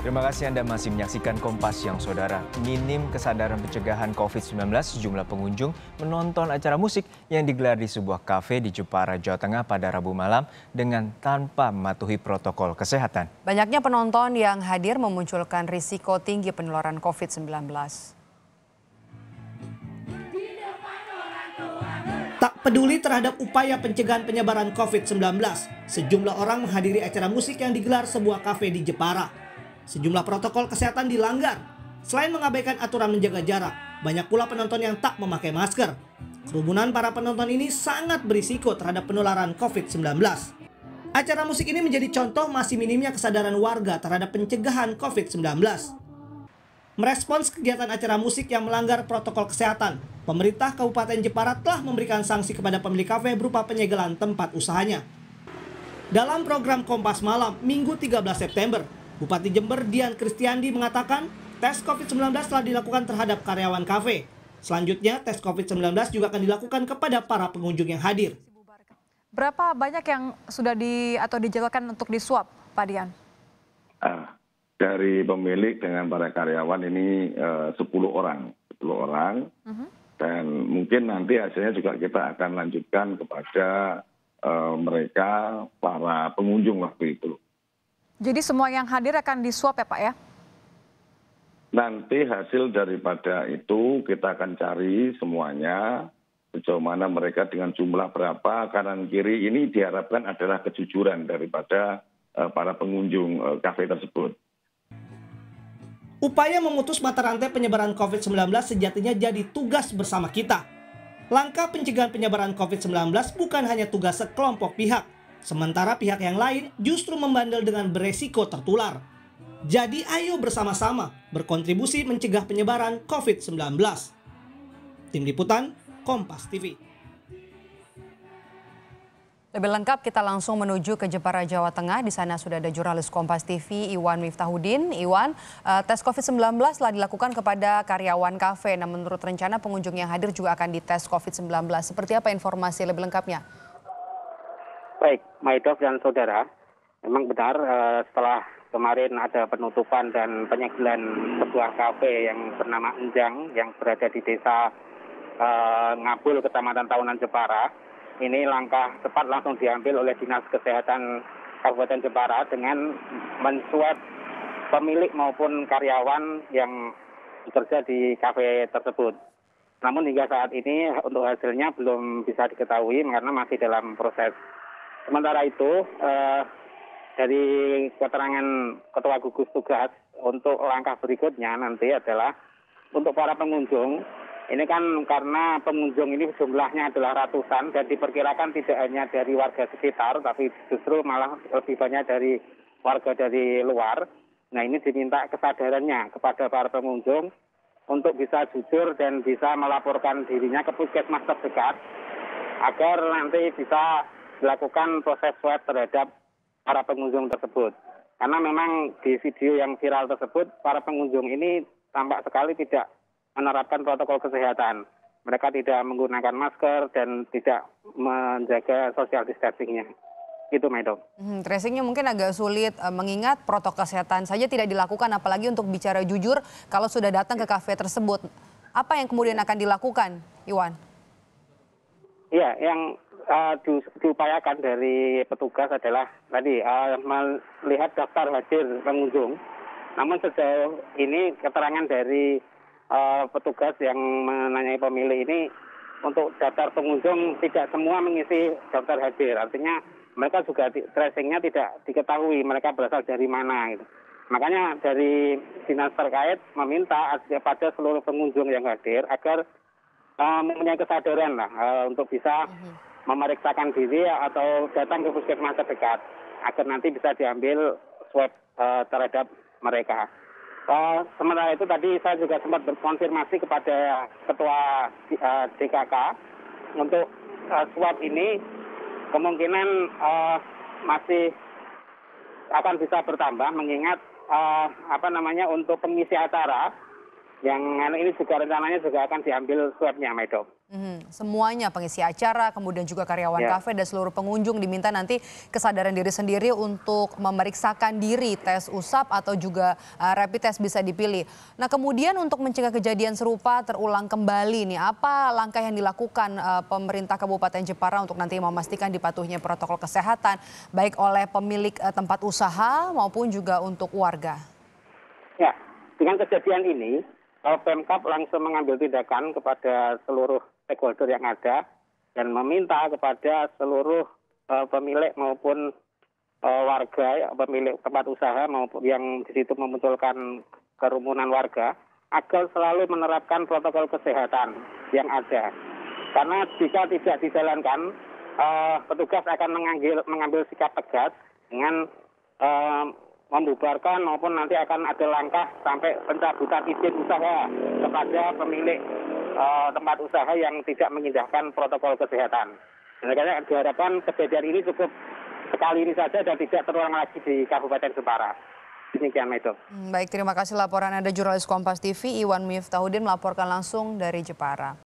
Terima kasih Anda masih menyaksikan Kompas Siang Saudara. Minim kesadaran pencegahan COVID-19, sejumlah pengunjung menonton acara musik yang digelar di sebuah kafe di Jepara, Jawa Tengah pada Rabu malam dengan tanpa mematuhi protokol kesehatan. Banyaknya penonton yang hadir memunculkan risiko tinggi penularan COVID-19. Tak peduli terhadap upaya pencegahan penyebaran COVID-19, sejumlah orang menghadiri acara musik yang digelar sebuah kafe di Jepara. Sejumlah protokol kesehatan dilanggar. Selain mengabaikan aturan menjaga jarak, banyak pula penonton yang tak memakai masker. Kerumunan para penonton ini sangat berisiko terhadap penularan COVID-19. Acara musik ini menjadi contoh masih minimnya kesadaran warga terhadap pencegahan COVID-19. Merespons kegiatan acara musik yang melanggar protokol kesehatan, pemerintah Kabupaten Jepara telah memberikan sanksi kepada pemilik kafe berupa penyegelan tempat usahanya. Dalam program Kompas Malam, Minggu 13 September, Bupati Jember Dian Kristiandi mengatakan tes COVID-19 telah dilakukan terhadap karyawan kafe. Selanjutnya, tes COVID-19 juga akan dilakukan kepada para pengunjung yang hadir. Berapa banyak yang sudah dijadwalkan untuk diswab, Pak Dian? Dari pemilik dengan para karyawan ini 10 orang. Dan mungkin nanti hasilnya juga kita akan lanjutkan kepada mereka, para pengunjung waktu itu. Jadi semua yang hadir akan diswab ya Pak ya? Nanti hasil daripada itu kita akan cari semuanya, sejauh mana mereka dengan jumlah berapa, kanan kiri ini diharapkan adalah kejujuran daripada para pengunjung kafe tersebut. Upaya memutus mata rantai penyebaran COVID-19 sejatinya jadi tugas bersama kita. Langkah pencegahan penyebaran COVID-19 bukan hanya tugas sekelompok pihak, sementara pihak yang lain justru membandel dengan beresiko tertular. Jadi ayo bersama-sama berkontribusi mencegah penyebaran COVID-19. Tim Liputan, Kompas TV. Lebih lengkap kita langsung menuju ke Jepara, Jawa Tengah. Di sana sudah ada jurnalis Kompas TV Iwan Miftahudin. Iwan, tes COVID-19 telah dilakukan kepada karyawan kafe. Nah, menurut rencana pengunjung yang hadir juga akan dites COVID-19. Seperti apa informasi lebih lengkapnya? Baik, Maidov dan saudara, memang benar setelah kemarin ada penutupan dan penyegelan sebuah kafe yang bernama Enjang yang berada di desa Ngabul, Kecamatan Tahunan Jepara. Ini langkah cepat langsung diambil oleh Dinas Kesehatan Kabupaten Jepara dengan menswab pemilik maupun karyawan yang bekerja di kafe tersebut. Namun hingga saat ini untuk hasilnya belum bisa diketahui karena masih dalam proses. Sementara itu, dari keterangan Ketua Gugus Tugas, untuk langkah berikutnya nanti adalah untuk para pengunjung. Ini kan karena pengunjung ini jumlahnya adalah ratusan dan diperkirakan tidak hanya dari warga sekitar, tapi justru malah lebih banyak dari warga dari luar. Nah, ini diminta kesadarannya kepada para pengunjung untuk bisa jujur dan bisa melaporkan dirinya ke puskesmas terdekat agar nanti bisa dilakukan proses swab terhadap para pengunjung tersebut. Karena memang di video yang viral tersebut, para pengunjung ini tampak sekali tidak menerapkan protokol kesehatan. Mereka tidak menggunakan masker dan tidak menjaga social distancing-nya. Itu, Maido. Tracingnya mungkin agak sulit mengingat protokol kesehatan saja tidak dilakukan, apalagi untuk bicara jujur kalau sudah datang ke kafe tersebut. Apa yang kemudian akan dilakukan, Iwan? Iya, yang diupayakan dari petugas adalah tadi melihat daftar hadir pengunjung. Namun sejauh ini keterangan dari petugas yang menanyai pemilik ini, untuk daftar pengunjung tidak semua mengisi daftar hadir. Artinya mereka juga tracingnya tidak diketahui mereka berasal dari mana. Gitu. Makanya dari dinas terkait meminta pada seluruh pengunjung yang hadir agar mempunyai kesadaran untuk bisa memeriksakan diri atau datang ke puskesmas terdekat agar nanti bisa diambil swab terhadap mereka. Sementara itu tadi saya juga sempat berkonfirmasi kepada Ketua DKK untuk swab ini kemungkinan masih akan bisa bertambah mengingat untuk pengisi acara yang ini juga rencananya juga akan diambil swabnya, Maido. Semuanya pengisi acara, kemudian juga karyawan Ya. kafe dan seluruh pengunjung diminta nanti kesadaran diri sendiri untuk memeriksakan diri, tes usap atau juga rapid test bisa dipilih. Nah kemudian untuk mencegah kejadian serupa terulang kembali nih, apa langkah yang dilakukan pemerintah Kabupaten Jepara untuk nanti memastikan dipatuhinya protokol kesehatan baik oleh pemilik tempat usaha maupun juga untuk warga? Ya, dengan kejadian ini, Pemkab langsung mengambil tindakan kepada seluruh stakeholder yang ada dan meminta kepada seluruh pemilik maupun warga, pemilik tempat usaha maupun yang di situ memunculkan kerumunan warga agar selalu menerapkan protokol kesehatan yang ada. Karena jika tidak dijalankan, petugas akan mengambil sikap tegas dengan membubarkan maupun nanti akan ada langkah sampai pencabutan izin usaha kepada pemilik tempat usaha yang tidak mengindahkan protokol kesehatan. Makanya diharapkan kejadian ini cukup sekali ini saja dan tidak terulang lagi di Kabupaten Jepara. Demikian, Maido. Baik, terima kasih laporan Anda jurnalis Kompas TV Iwan Miftahudin melaporkan langsung dari Jepara.